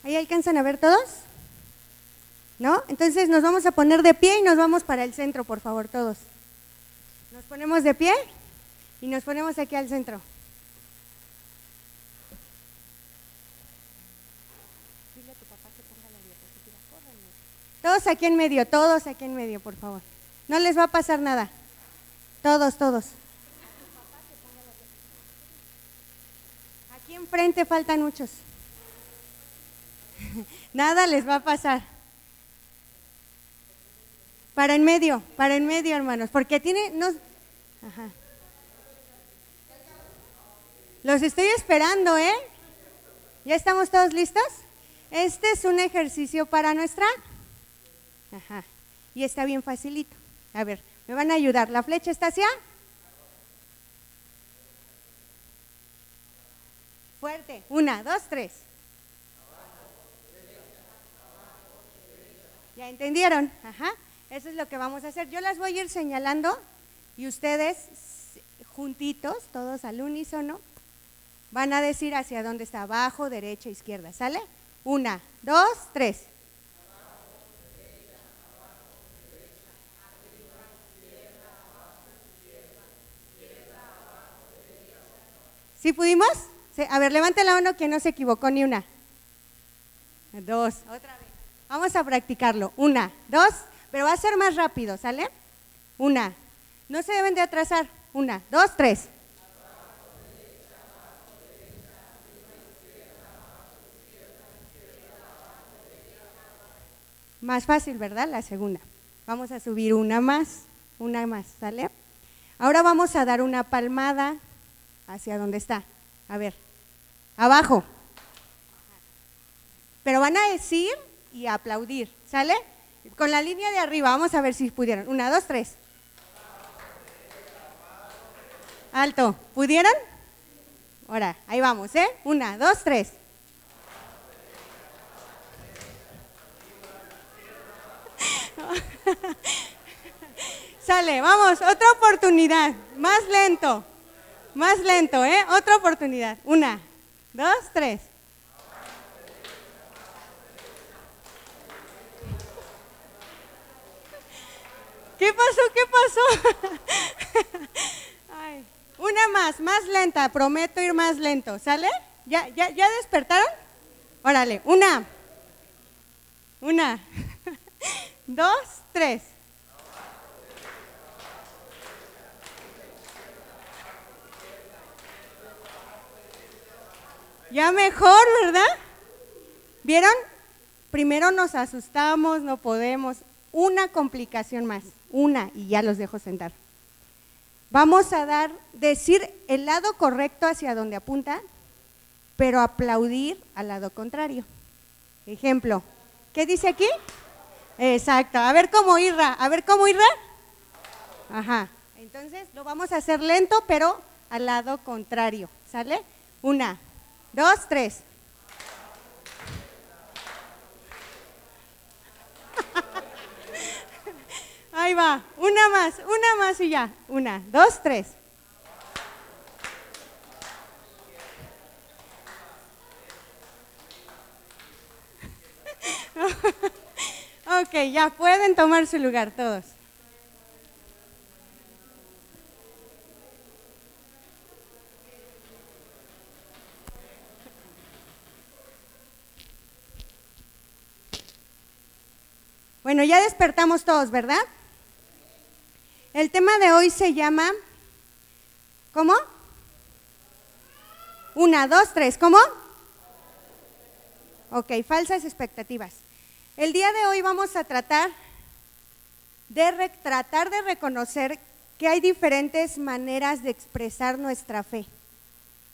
¿Ahí alcanzan a ver todos? ¿No? Entonces nos vamos a poner de pie y nos vamos para el centro, por favor, todos. Nos ponemos de pie y nos ponemos aquí al centro. Dile a tu papá que ponga la diapositiva, córranle. Todos aquí en medio, por favor. No les va a pasar nada. Todos. Aquí enfrente faltan muchos. Nada les va a pasar. Para en medio, hermanos, porque Ajá. Los estoy esperando, ¿eh? ¿Ya estamos todos listos? Este es un ejercicio para nuestra. Ajá. Y está bien facilito. A ver, me van a ayudar. ¿La flecha está hacia? Fuerte. 1, 2, 3. ¿Ya entendieron? Ajá. Eso es lo que vamos a hacer. Yo las voy a ir señalando y ustedes juntitos, todos al unísono, van a decir hacia dónde está, abajo, derecha, izquierda. ¿Sale? 1, 2, 3. ¿Sí pudimos? A ver, levante la mano que no se equivocó ni una. 2, otra vez. Vamos a practicarlo. 1, 2, pero va a ser más rápido, ¿sale? 1, no se deben de atrasar. 1, 2, 3. Más fácil, ¿verdad? La segunda. Vamos a subir una más, ¿sale? Ahora vamos a dar una palmada hacia donde está. A ver, abajo. Pero van a decir y aplaudir, ¿sale? Con la línea de arriba, vamos a ver si pudieron. 1, 2, 3. Alto, ¿pudieron? Ahora, ahí vamos, ¿eh? 1, 2, 3. Sale, vamos, otra oportunidad, más lento, ¿eh? Otra oportunidad. 1, 2, 3. ¿Qué pasó? Ay, una más lenta, prometo ir más lento, ¿sale? ¿Ya despertaron? Órale, 1, 2, 3. Ya mejor, ¿verdad? ¿Vieron? Primero nos asustamos, no podemos. Una complicación más, y ya los dejo sentar. Vamos a decir el lado correcto hacia donde apunta, pero aplaudir al lado contrario. Ejemplo, ¿qué dice aquí? Exacto, a ver cómo irra. Ajá, entonces lo vamos a hacer lento, pero al lado contrario, ¿sale? 1, 2, 3. Ahí va, una más y ya. 1, 2, 3. Ok, ya pueden tomar su lugar todos. Bueno, ya despertamos todos, ¿verdad? El tema de hoy se llama, ¿cómo? 1, 2, 3, ¿cómo? Ok, falsas expectativas. El día de hoy vamos a tratar de reconocer que hay diferentes maneras de expresar nuestra fe.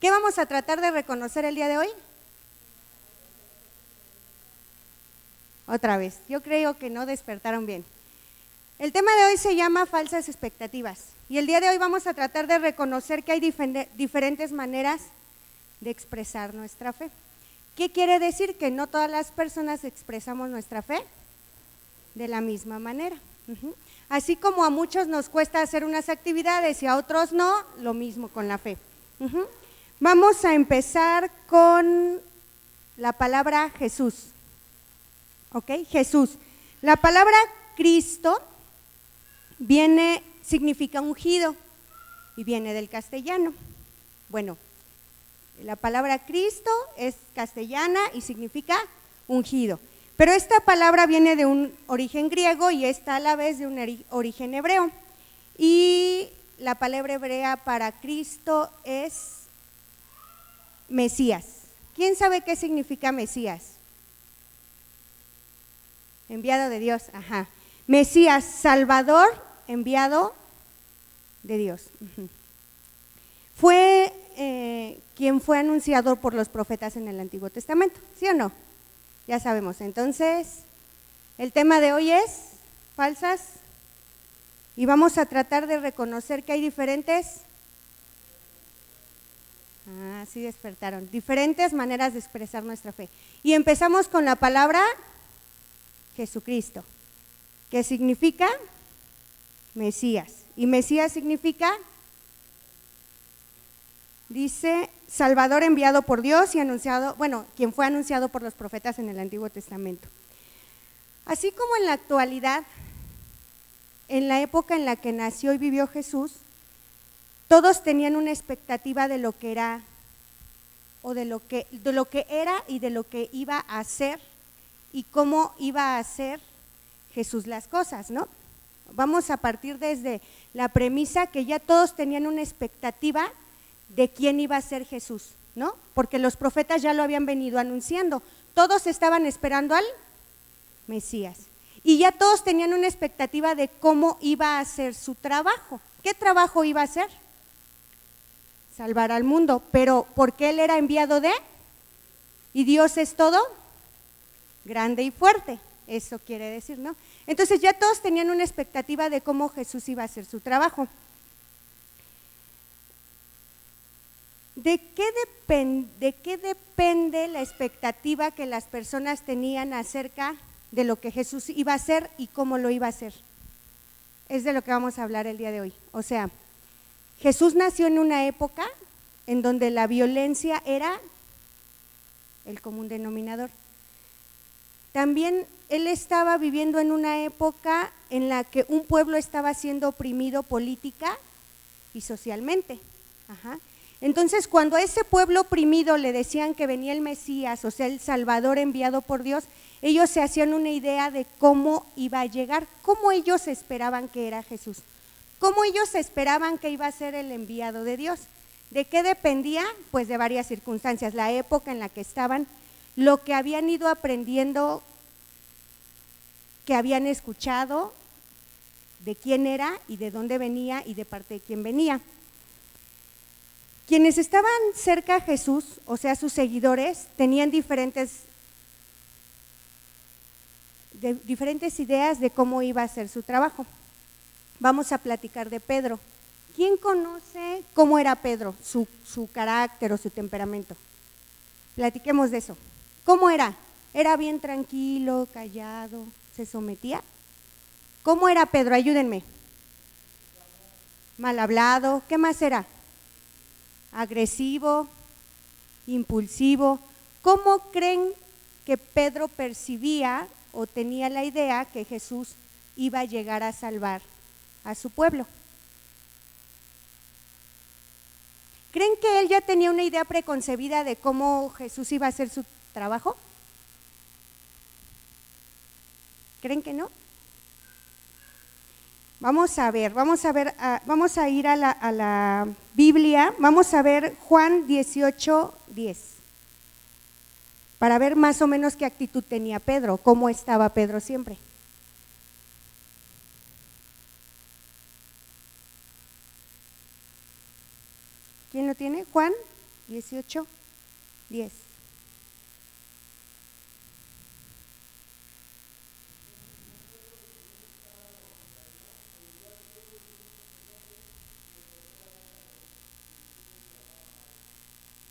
¿Qué vamos a tratar de reconocer el día de hoy? Otra vez, yo creo que no despertaron bien. El tema de hoy se llama falsas expectativas y el día de hoy vamos a tratar de reconocer que hay diferentes maneras de expresar nuestra fe. ¿Qué quiere decir? Que no todas las personas expresamos nuestra fe de la misma manera. Así como a muchos nos cuesta hacer unas actividades y a otros no, lo mismo con la fe. Vamos a empezar con la palabra Jesús. ¿Ok? Jesús. La palabra Cristo significa ungido y viene del castellano. Bueno, la palabra Cristo es castellana y significa ungido. Pero esta palabra viene de un origen griego y está a la vez de un origen hebreo. Y la palabra hebrea para Cristo es Mesías. ¿Quién sabe qué significa Mesías? Enviado de Dios, ajá. Mesías, Salvador, enviado de Dios. Fue quien fue anunciado por los profetas en el Antiguo Testamento, ¿sí o no? Ya sabemos. Entonces, el tema de hoy es falsas y vamos a tratar de reconocer que hay diferentes, sí despertaron, diferentes maneras de expresar nuestra fe. Y empezamos con la palabra Jesucristo, que significa Mesías. Y Mesías significa, dice, Salvador enviado por Dios y anunciado, bueno, quien fue anunciado por los profetas en el Antiguo Testamento. Así como en la actualidad, en la época en la que nació y vivió Jesús, todos tenían una expectativa de lo que era, o de lo que era y de lo que iba a hacer y cómo iba a hacer Jesús las cosas, ¿no? Vamos a partir desde la premisa que ya todos tenían una expectativa de quién iba a ser Jesús, ¿no? Porque los profetas ya lo habían venido anunciando, todos estaban esperando al Mesías y ya todos tenían una expectativa de cómo iba a hacer su trabajo. ¿Qué trabajo iba a hacer? Salvar al mundo, pero porque él era enviado de, y Dios es todo grande y fuerte, eso quiere decir, ¿no? Entonces ya todos tenían una expectativa de cómo Jesús iba a hacer su trabajo. ¿De qué depende la expectativa que las personas tenían acerca de lo que Jesús iba a hacer y cómo lo iba a hacer? Es de lo que vamos a hablar el día de hoy. O sea, Jesús nació en una época en donde la violencia era el común denominador. También él estaba viviendo en una época en la que un pueblo estaba siendo oprimido política y socialmente. Entonces, cuando a ese pueblo oprimido le decían que venía el Mesías, o sea, el Salvador enviado por Dios, ellos se hacían una idea de cómo iba a llegar, cómo ellos esperaban que era Jesús, cómo ellos esperaban que iba a ser el enviado de Dios. ¿De qué dependía? Pues de varias circunstancias, la época en la que estaban, lo que habían ido aprendiendo, que habían escuchado, de quién era y de dónde venía y de parte de quién venía. Quienes estaban cerca a Jesús, o sea, sus seguidores, tenían diferentes ideas de cómo iba a ser su trabajo. Vamos a platicar de Pedro. ¿Quién conoce cómo era Pedro, su carácter o su temperamento? Platiquemos de eso. ¿Cómo era? ¿Era bien tranquilo, callado, se sometía? ¿Cómo era Pedro? Ayúdenme. Mal hablado. ¿Qué más era? Agresivo, impulsivo. ¿Cómo creen que Pedro percibía o tenía la idea que Jesús iba a llegar a salvar a su pueblo? ¿Creen que él ya tenía una idea preconcebida de cómo Jesús iba a hacer su trabajo? ¿Creen que no? Vamos a ir a la Biblia, vamos a ver Juan 18:10, para ver más o menos qué actitud tenía Pedro, cómo estaba Pedro siempre. ¿Quién lo tiene? Juan 18:10.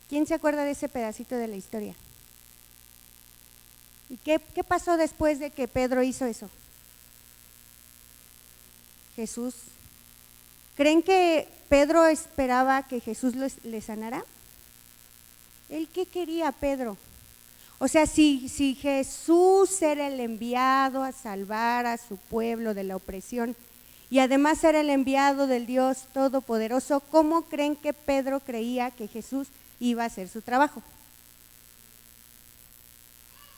¿Quién se acuerda de ese pedacito de la historia? ¿Y qué pasó después de que Pedro hizo eso? Jesús. ¿Creen que Pedro esperaba que Jesús le sanara? ¿Él qué quería, Pedro? O sea, si Jesús era el enviado a salvar a su pueblo de la opresión y además era el enviado del Dios Todopoderoso, ¿cómo creen que Pedro creía que Jesús iba a hacer su trabajo?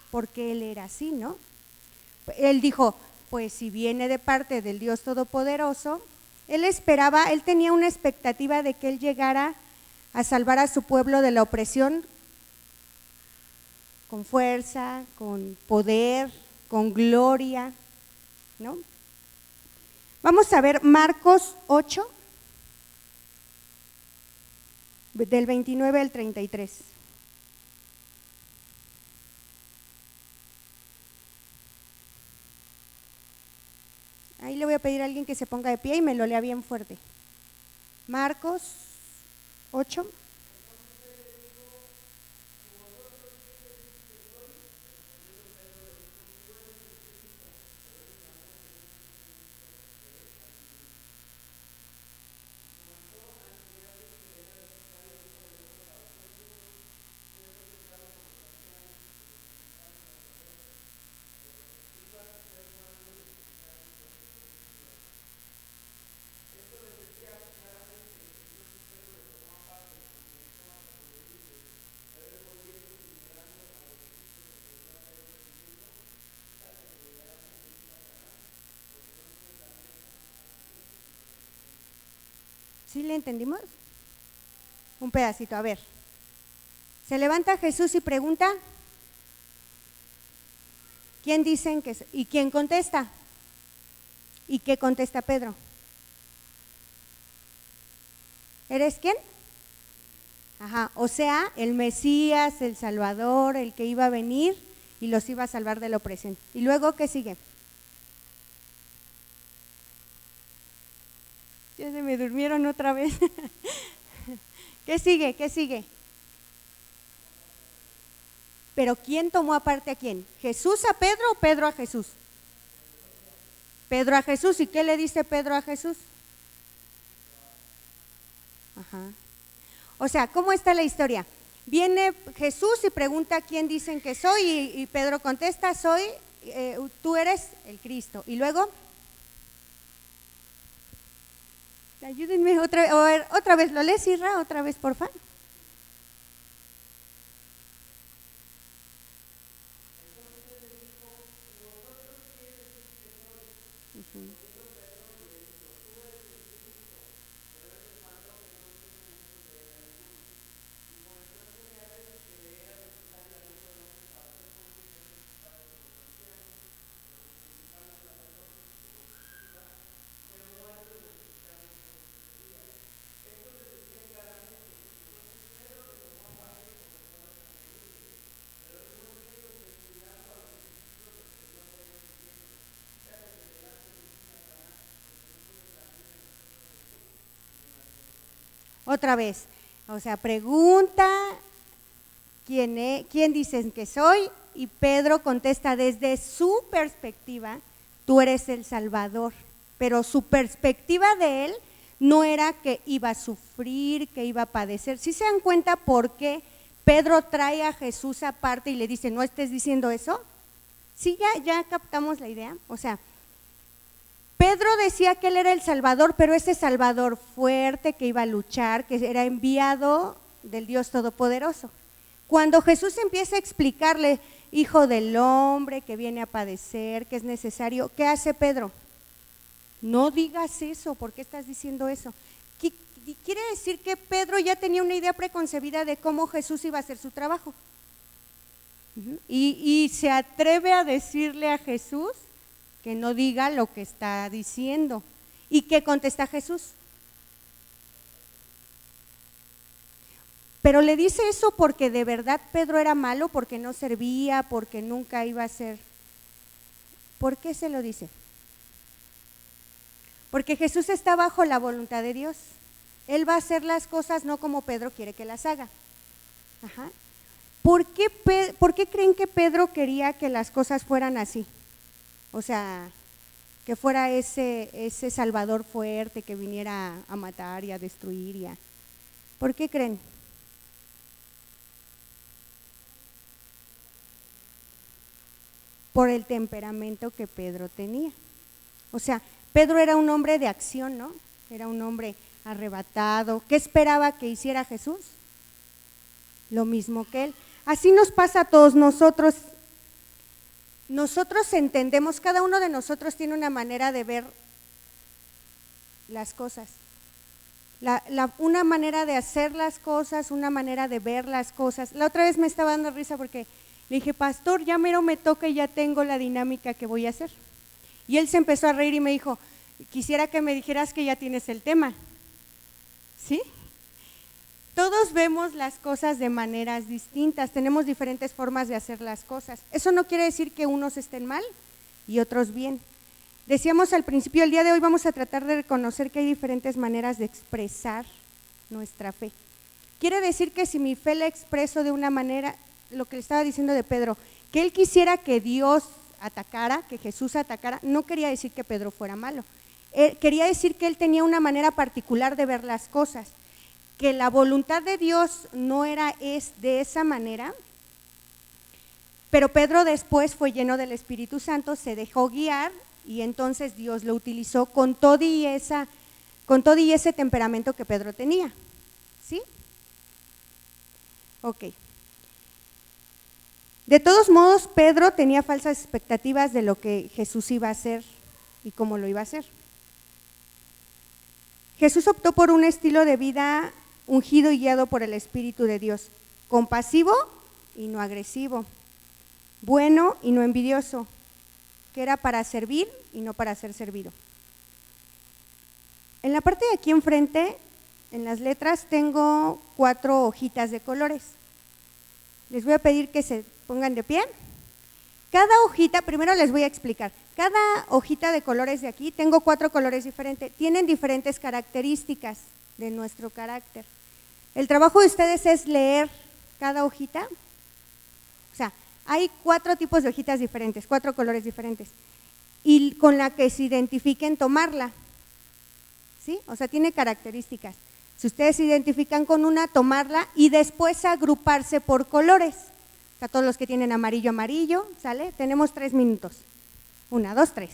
Porque él era así, ¿no? Él dijo, pues si viene de parte del Dios Todopoderoso, él tenía una expectativa de que él llegara a salvar a su pueblo de la opresión con fuerza, con poder, con gloria, ¿no? Vamos a ver Marcos 8, del 29 al 33. Ahí le voy a pedir a alguien que se ponga de pie y me lo lea bien fuerte. Marcos 8. ¿Sí le entendimos? Un pedacito, a ver. Se levanta Jesús y pregunta, ¿quién dicen que es? ¿Y quién contesta? ¿Y qué contesta Pedro? ¿Eres quién? Ajá, o sea, el Mesías, el Salvador, el que iba a venir y los iba a salvar de la opresión. ¿Y luego qué sigue? Ya se me durmieron otra vez. ¿Qué sigue? ¿Qué sigue? Pero ¿quién tomó aparte a quién? ¿Jesús a Pedro o Pedro a Jesús? Pedro a Jesús. ¿Y qué le dice Pedro a Jesús? Ajá. O sea, ¿cómo está la historia? Viene Jesús y pregunta quién dicen que soy y Pedro contesta, tú eres el Cristo. Y luego, ayúdenme otra vez, ¿lo lees, Isra? Otra vez, porfa. Otra vez, o sea, pregunta quién dicen que soy y Pedro contesta desde su perspectiva, tú eres el Salvador, pero su perspectiva de él no era que iba a sufrir, que iba a padecer. ¿Sí se dan cuenta por qué Pedro trae a Jesús aparte y le dice, no estés diciendo eso? Sí, ya captamos la idea, o sea, Pedro decía que él era el Salvador, pero ese Salvador fuerte que iba a luchar, que era enviado del Dios Todopoderoso. Cuando Jesús empieza a explicarle, hijo del hombre, que viene a padecer, que es necesario, ¿qué hace Pedro? No digas eso, ¿por qué estás diciendo eso? Quiere decir que Pedro ya tenía una idea preconcebida de cómo Jesús iba a hacer su trabajo. Y se atreve a decirle a Jesús que no diga lo que está diciendo. ¿Y qué contesta Jesús? Pero le dice eso porque de verdad Pedro era malo, porque no servía, porque nunca iba a ser. ¿Por qué se lo dice? Porque Jesús está bajo la voluntad de Dios. Él va a hacer las cosas no como Pedro quiere que las haga. Ajá. ¿Por qué creen que Pedro quería que las cosas fueran así? O sea, que fuera ese Salvador fuerte que viniera a matar y a destruir. ¿Por qué creen? por el temperamento que Pedro tenía. O sea, Pedro era un hombre de acción, ¿no? Era un hombre arrebatado. ¿Qué esperaba que hiciera Jesús? Lo mismo que él. Así nos pasa a todos nosotros. Nosotros entendemos, cada uno de nosotros tiene una manera de ver las cosas. Una manera de hacer las cosas, una manera de ver las cosas. La otra vez me estaba dando risa porque le dije, pastor, ya mero me toca y ya tengo la dinámica que voy a hacer. Y él se empezó a reír y me dijo, quisiera que me dijeras que ya tienes el tema. ¿Sí? Todos vemos las cosas de maneras distintas, tenemos diferentes formas de hacer las cosas. Eso no quiere decir que unos estén mal y otros bien. Decíamos al principio, el día de hoy vamos a tratar de reconocer que hay diferentes maneras de expresar nuestra fe. Quiere decir que si mi fe la expreso de una manera, lo que le estaba diciendo de Pedro, que él quisiera que Dios atacara, que Jesús atacara, no quería decir que Pedro fuera malo. Quería decir que él tenía una manera particular de ver las cosas, que la voluntad de Dios no era de esa manera, pero Pedro después fue lleno del Espíritu Santo, se dejó guiar y entonces Dios lo utilizó con todo y ese temperamento que Pedro tenía. ¿Sí? Ok. De todos modos, Pedro tenía falsas expectativas de lo que Jesús iba a hacer y cómo lo iba a hacer. Jesús optó por un estilo de vida ungido y guiado por el Espíritu de Dios, compasivo y no agresivo, bueno y no envidioso, que era para servir y no para ser servido. En la parte de aquí enfrente, en las letras, tengo 4 hojitas de colores. Les voy a pedir que se pongan de pie. Cada hojita, primero les voy a explicar, cada hojita de colores de aquí, tengo 4 colores diferentes, tienen diferentes características de nuestro carácter. El trabajo de ustedes es leer cada hojita, o sea, hay 4 tipos de hojitas diferentes, 4 colores diferentes, y con la que se identifiquen tomarla, ¿sí? O sea, tiene características. Si ustedes se identifican con una, tomarla y después agruparse por colores. O sea, todos los que tienen amarillo, amarillo, ¿sale? Tenemos 3 minutos. 1, 2, 3.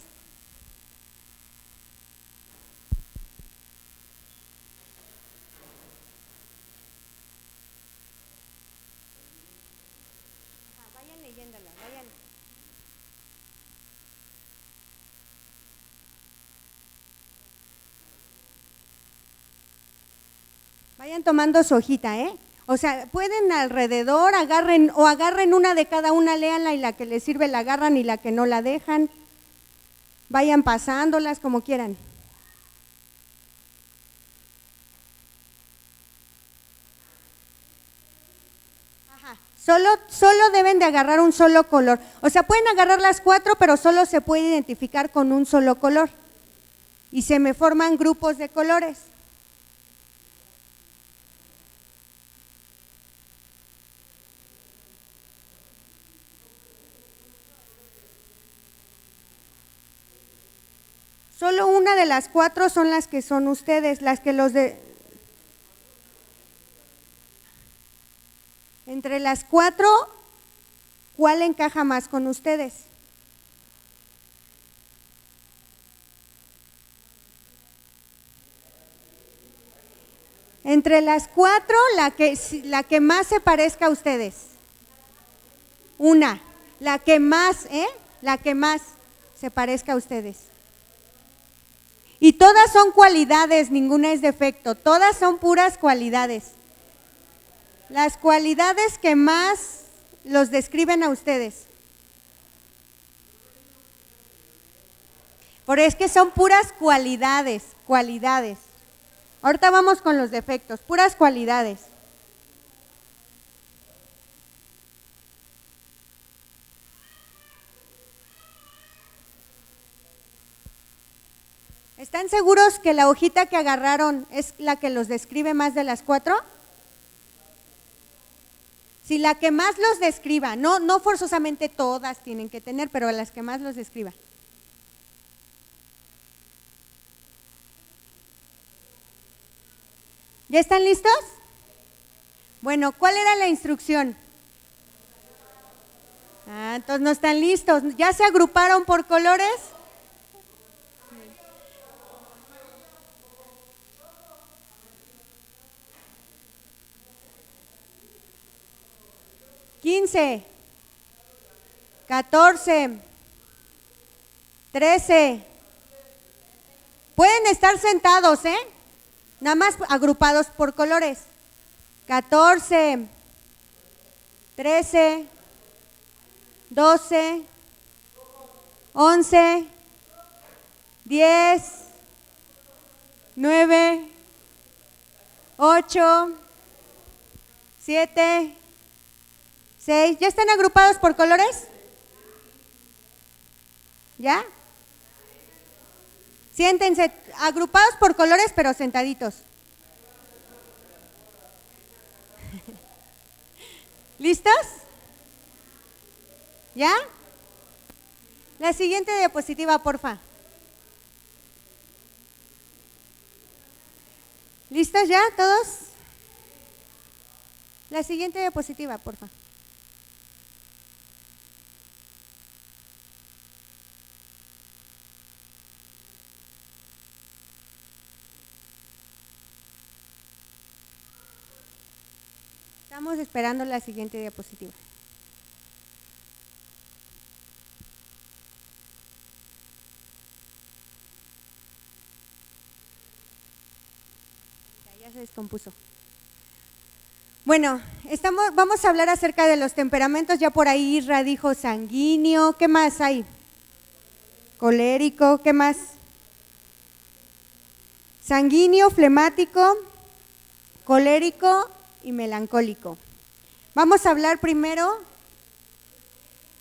Vayan leyéndola, vayan. Vayan tomando su hojita, ¿eh? O sea, pueden alrededor, agarren una de cada una, léanla y la que les sirve la agarran y la que no la dejan. Vayan pasándolas como quieran. Ajá. Solo deben de agarrar un solo color. O sea, pueden agarrar las 4, pero solo se puede identificar con un solo color. Y se me forman grupos de colores. Solo una de las 4 son las que son ustedes, las que los de… Entre las 4, ¿cuál encaja más con ustedes? Entre las 4, la que más se parezca a ustedes. Una, la que más se parezca a ustedes. Y todas son cualidades, ninguna es defecto, todas son puras cualidades. Las cualidades que más los describen a ustedes. Por es que son puras cualidades. Ahorita vamos con los defectos, puras cualidades. ¿Están seguros que la hojita que agarraron es la que los describe más de las 4? Si la que más los describa, no forzosamente todas tienen que tener, pero las que más los describa. ¿Ya están listos? Bueno, ¿cuál era la instrucción? Entonces no están listos. ¿Ya se agruparon por colores? ¿15? 14, 13. Pueden estar sentados, nada más agrupados por colores. 14, 13, 12, 11, 10, 9, 8, 7, 6. ¿Ya están agrupados por colores? ¿Ya? Siéntense, agrupados por colores, pero sentaditos. ¿Listos? ¿Ya? La siguiente diapositiva, porfa. ¿Listos ya todos? La siguiente diapositiva, porfa. Estamos esperando la siguiente diapositiva. Ya se descompuso. Bueno, vamos a hablar acerca de los temperamentos. Ya por ahí Isra dijo sanguíneo. ¿Qué más hay? Colérico. ¿Qué más? Sanguíneo, flemático, colérico y melancólico. Vamos a hablar primero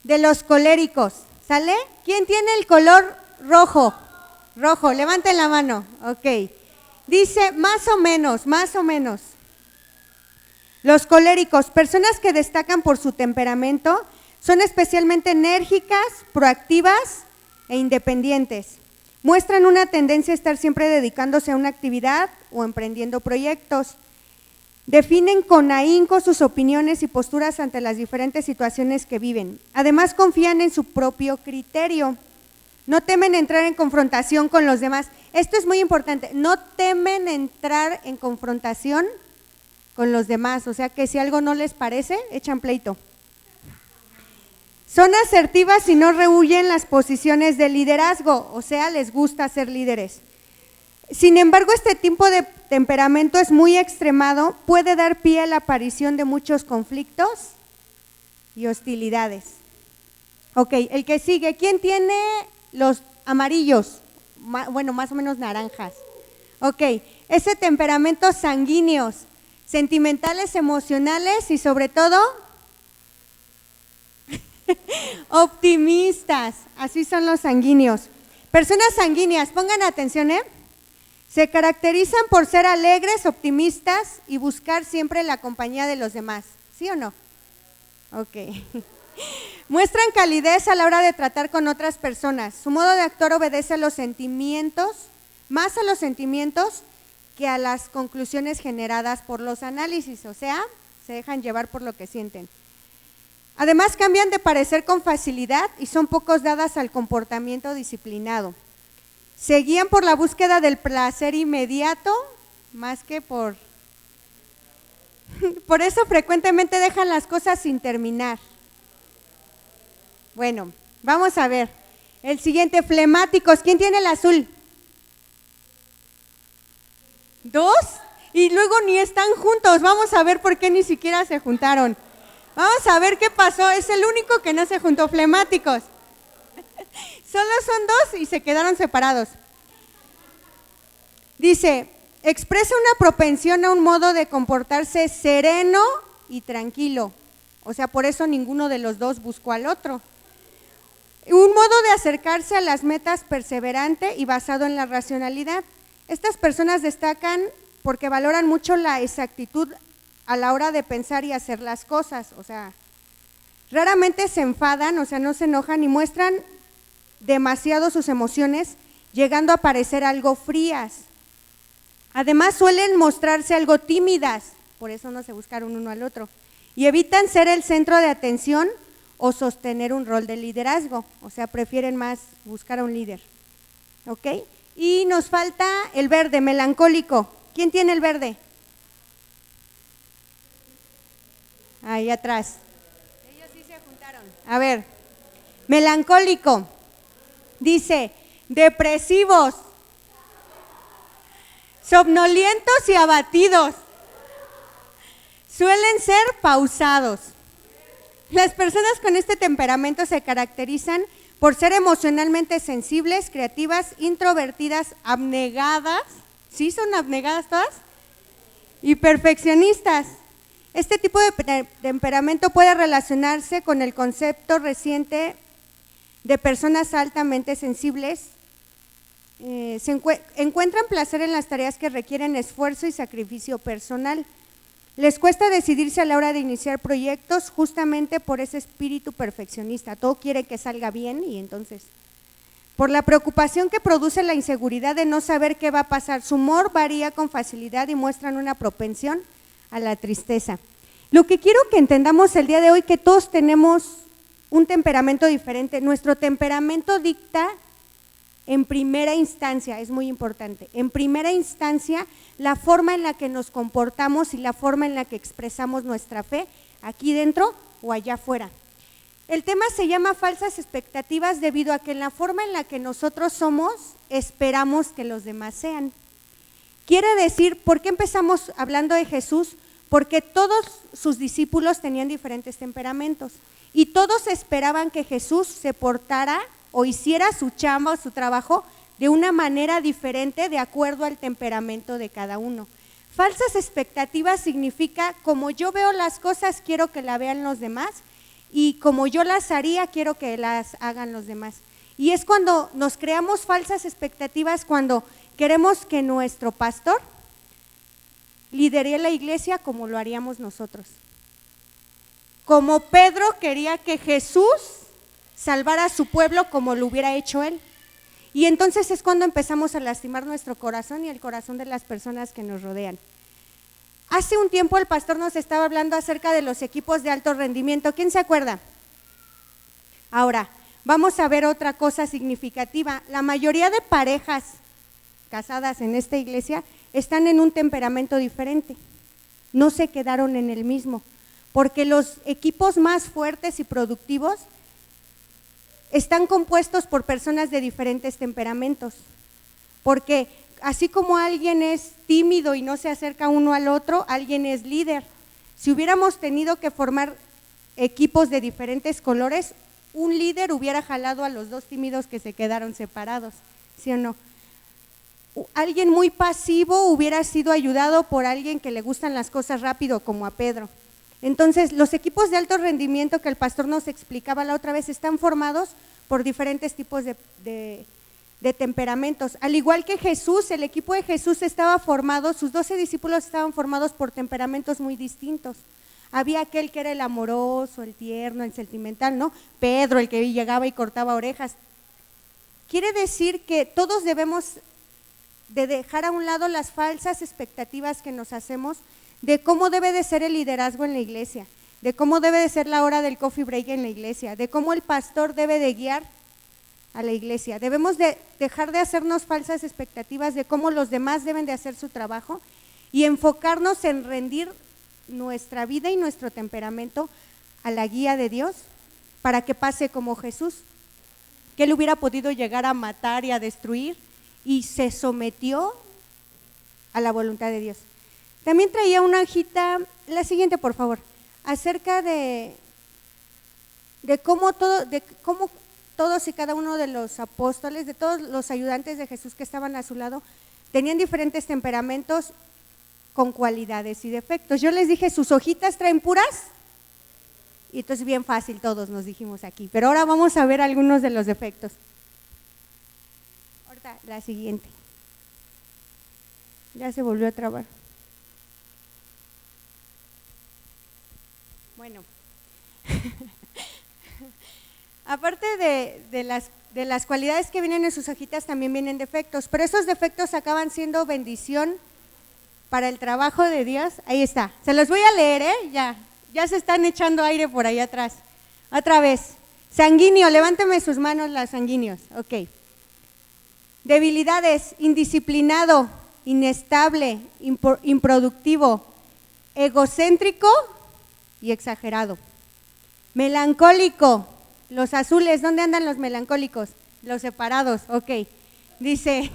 de los coléricos, ¿sale? ¿Quién tiene el color rojo? Rojo, levanten la mano, ok. Dice más o menos. Los coléricos, personas que destacan por su temperamento, son especialmente enérgicas, proactivas e independientes. Muestran una tendencia a estar siempre dedicándose a una actividad o emprendiendo proyectos. Definen con ahínco sus opiniones y posturas ante las diferentes situaciones que viven. Además, confían en su propio criterio. No temen entrar en confrontación con los demás. Esto es muy importante. No temen entrar en confrontación con los demás. O sea que si algo no les parece, echan pleito. Son asertivas y no rehuyen las posiciones de liderazgo. O sea, les gusta ser líderes. Sin embargo, este tipo de temperamento es muy extremado, puede dar pie a la aparición de muchos conflictos y hostilidades. Ok, el que sigue, ¿quién tiene los amarillos? Bueno, más o menos naranjas. Ok, ese temperamento sanguíneos, sentimentales, emocionales y sobre todo optimistas, así son los sanguíneos. Personas sanguíneas, pongan atención, se caracterizan por ser alegres, optimistas y buscar siempre la compañía de los demás, ¿sí o no? Ok. Muestran calidez a la hora de tratar con otras personas. Su modo de actuar obedece a los sentimientos, más a los sentimientos que a las conclusiones generadas por los análisis, o sea, se dejan llevar por lo que sienten. Además, cambian de parecer con facilidad y son pocos dadas al comportamiento disciplinado. Se guían por la búsqueda del placer inmediato, más que por eso frecuentemente dejan las cosas sin terminar. Bueno, vamos a ver. El siguiente, flemáticos. ¿Quién tiene el azul? ¿Dos? Y luego ni están juntos. Vamos a ver por qué ni siquiera se juntaron. Vamos a ver qué pasó. Es el único que no se juntó, flemáticos. Solo son dos y se quedaron separados. Dice, expresa una propensión a un modo de comportarse sereno y tranquilo. O sea, por eso ninguno de los dos buscó al otro. Un modo de acercarse a las metas perseverante y basado en la racionalidad. Estas personas destacan porque valoran mucho la exactitud a la hora de pensar y hacer las cosas. O sea, raramente se enfadan, o sea, no se enojan y muestran demasiado sus emociones, llegando a parecer algo frías. Además, suelen mostrarse algo tímidas, por eso no se buscaron uno al otro, y evitan ser el centro de atención o sostener un rol de liderazgo, o sea, prefieren más buscar a un líder, ¿ok? Y nos falta el verde, melancólico. ¿Quién tiene el verde? Ahí atrás. Ellos sí se juntaron. A ver, melancólico, dice, depresivos, somnolientos y abatidos, suelen ser pausados. Las personas con este temperamento se caracterizan por ser emocionalmente sensibles, creativas, introvertidas, abnegadas, ¿sí son abnegadas todas? Y perfeccionistas. Este tipo de temperamento puede relacionarse con el concepto reciente de personas altamente sensibles. Encuentran placer en las tareas que requieren esfuerzo y sacrificio personal. Les cuesta decidirse a la hora de iniciar proyectos justamente por ese espíritu perfeccionista. Todo quiere que salga bien y entonces, por la preocupación que produce la inseguridad de no saber qué va a pasar, su humor varía con facilidad y muestran una propensión a la tristeza. Lo que quiero que entendamos el día de hoy, que todos tenemos un temperamento diferente. Nuestro temperamento dicta en primera instancia, es muy importante, en primera instancia la forma en la que nos comportamos y la forma en la que expresamos nuestra fe aquí dentro o allá afuera. El tema se llama falsas expectativas debido a que en la forma en la que nosotros somos esperamos que los demás sean. Quiere decir, ¿por qué empezamos hablando de Jesús? Porque todos sus discípulos tenían diferentes temperamentos y todos esperaban que Jesús se portara o hiciera su chamba o su trabajo de una manera diferente de acuerdo al temperamento de cada uno. Falsas expectativas significa, como yo veo las cosas, quiero que la vean los demás, y como yo las haría, quiero que las hagan los demás. Y es cuando nos creamos falsas expectativas, cuando queremos que nuestro pastor lidere la iglesia como lo haríamos nosotros. Como Pedro quería que Jesús salvara a su pueblo como lo hubiera hecho él. Y entonces es cuando empezamos a lastimar nuestro corazón y el corazón de las personas que nos rodean. Hace un tiempo el pastor nos estaba hablando acerca de los equipos de alto rendimiento. ¿Quién se acuerda? Ahora, vamos a ver otra cosa significativa. La mayoría de parejas casadas en esta iglesia están en un temperamento diferente. No se quedaron en el mismo, porque los equipos más fuertes y productivos están compuestos por personas de diferentes temperamentos, porque así como alguien es tímido y no se acerca uno al otro, alguien es líder. Si hubiéramos tenido que formar equipos de diferentes colores, un líder hubiera jalado a los dos tímidos que se quedaron separados, ¿sí o no? Alguien muy pasivo hubiera sido ayudado por alguien que le gustan las cosas rápido, como a Pedro. Entonces, los equipos de alto rendimiento que el pastor nos explicaba la otra vez están formados por diferentes tipos de temperamentos. Al igual que Jesús, el equipo de Jesús estaba formado, sus 12 discípulos estaban formados por temperamentos muy distintos. Había aquel que era el amoroso, el tierno, el sentimental, ¿no? Pedro, el que llegaba y cortaba orejas. Quiere decir que todos debemos de dejar a un lado las falsas expectativas que nos hacemos de cómo debe de ser el liderazgo en la iglesia, de cómo debe de ser la hora del coffee break en la iglesia, de cómo el pastor debe de guiar a la iglesia. Debemos de dejar de hacernos falsas expectativas de cómo los demás deben de hacer su trabajo y enfocarnos en rendir nuestra vida y nuestro temperamento a la guía de Dios para que pase como Jesús, que él hubiera podido llegar a matar y a destruir y se sometió a la voluntad de Dios. También traía una hojita, la siguiente por favor, acerca de cómo todos y cada uno de los apóstoles, de todos los ayudantes de Jesús que estaban a su lado, tenían diferentes temperamentos con cualidades y defectos. Yo les dije, ¿sus hojitas traen puras? Y entonces bien fácil todos nos dijimos aquí, pero ahora vamos a ver algunos de los defectos. Ahorita la siguiente. Ya se volvió a trabar. Bueno, aparte de las cualidades que vienen en sus hojitas, también vienen defectos, pero esos defectos acaban siendo bendición para el trabajo de Dios. Ahí está, se los voy a leer, ya se están echando aire por ahí atrás. Otra vez. Sanguíneo, levánteme sus manos las sanguíneos. Ok. Debilidades, indisciplinado, inestable, improductivo, egocéntrico y exagerado. Melancólico, los azules, ¿dónde andan los melancólicos? Los separados, ok. Dice,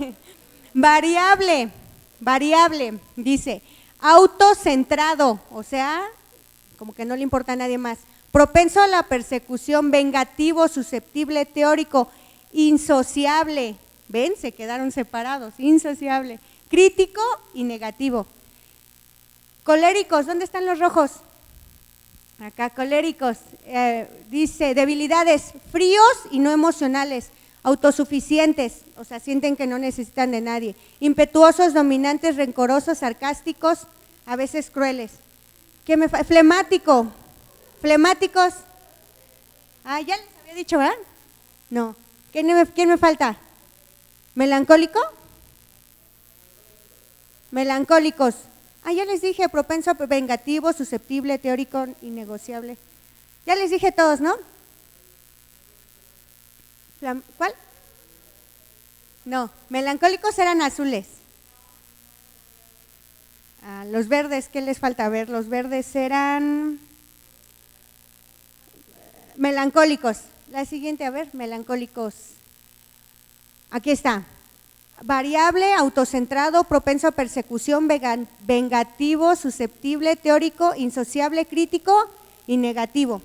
variable, dice, autocentrado, o sea, como que no le importa a nadie más. Propenso a la persecución, vengativo, susceptible, teórico, insociable. ¿Ven? Se quedaron separados, insociable, crítico y negativo. Coléricos, ¿dónde están los rojos? Acá, coléricos. Dice, debilidades, fríos y no emocionales, autosuficientes, o sea, sienten que no necesitan de nadie. Impetuosos, dominantes, rencorosos, sarcásticos, a veces crueles. Flemático, flemáticos. Ah, ya les había dicho, ¿verdad? No. ¿Quién me falta? ¿Melancólico? Melancólicos. Ah, ya les dije, propenso, vengativo, susceptible, teórico, innegociable. Ya les dije todos, ¿no? ¿Cuál? No, melancólicos eran azules. Ah, los verdes, ¿qué les falta? A ver, los verdes eran melancólicos. La siguiente, a ver, melancólicos. Aquí está. Variable, autocentrado, propenso a persecución, vengativo, susceptible, teórico, insociable, crítico y negativo.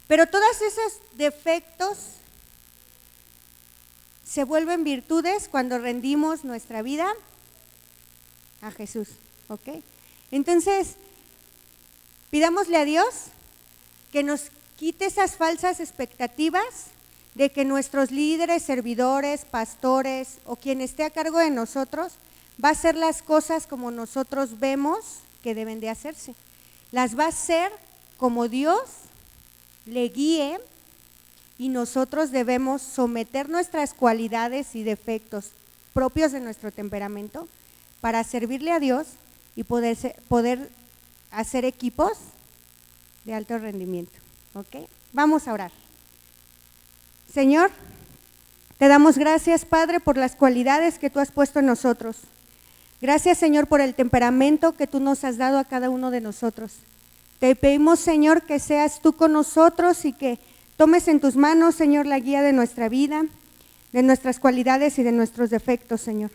Pero todos esos defectos se vuelven virtudes cuando rendimos nuestra vida a Jesús, ¿ok? Entonces, pidámosle a Dios que nos quite esas falsas expectativas de que nuestros líderes, servidores, pastores o quien esté a cargo de nosotros va a hacer las cosas como nosotros vemos que deben de hacerse. Las va a hacer como Dios le guíe y nosotros debemos someter nuestras cualidades y defectos propios de nuestro temperamento para servirle a Dios y poder hacer equipos de alto rendimiento. ¿Ok? Vamos a orar. Señor, te damos gracias, Padre, por las cualidades que tú has puesto en nosotros. Gracias, Señor, por el temperamento que tú nos has dado a cada uno de nosotros. Te pedimos, Señor, que seas tú con nosotros y que tomes en tus manos, Señor, la guía de nuestra vida, de nuestras cualidades y de nuestros defectos, Señor.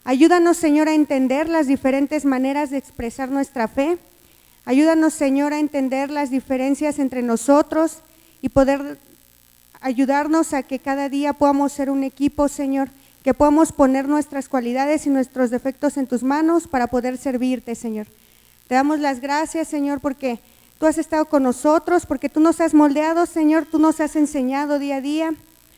Ayúdanos, Señor, a entender las diferentes maneras de expresar nuestra fe. Ayúdanos, Señor, a entender las diferencias entre nosotros y poder ayudarnos a que cada día podamos ser un equipo, Señor, que podamos poner nuestras cualidades y nuestros defectos en tus manos para poder servirte, Señor. Te damos las gracias, Señor, porque tú has estado con nosotros, porque tú nos has moldeado, Señor, tú nos has enseñado día a día,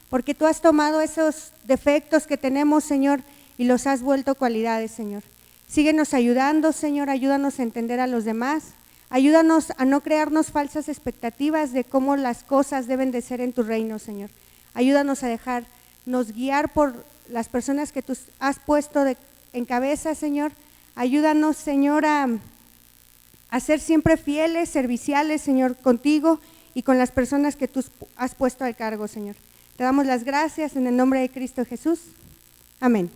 porque tú has tomado esos defectos que tenemos, Señor, y los has vuelto cualidades, Señor. Síguenos ayudando, Señor, ayúdanos a entender a los demás. Ayúdanos a no crearnos falsas expectativas de cómo las cosas deben de ser en tu reino, Señor. Ayúdanos a dejarnos guiar por las personas que tú has puesto en cabeza, Señor. Ayúdanos, Señor, a ser siempre fieles, serviciales, Señor, contigo y con las personas que tú has puesto al cargo, Señor. Te damos las gracias en el nombre de Cristo Jesús. Amén.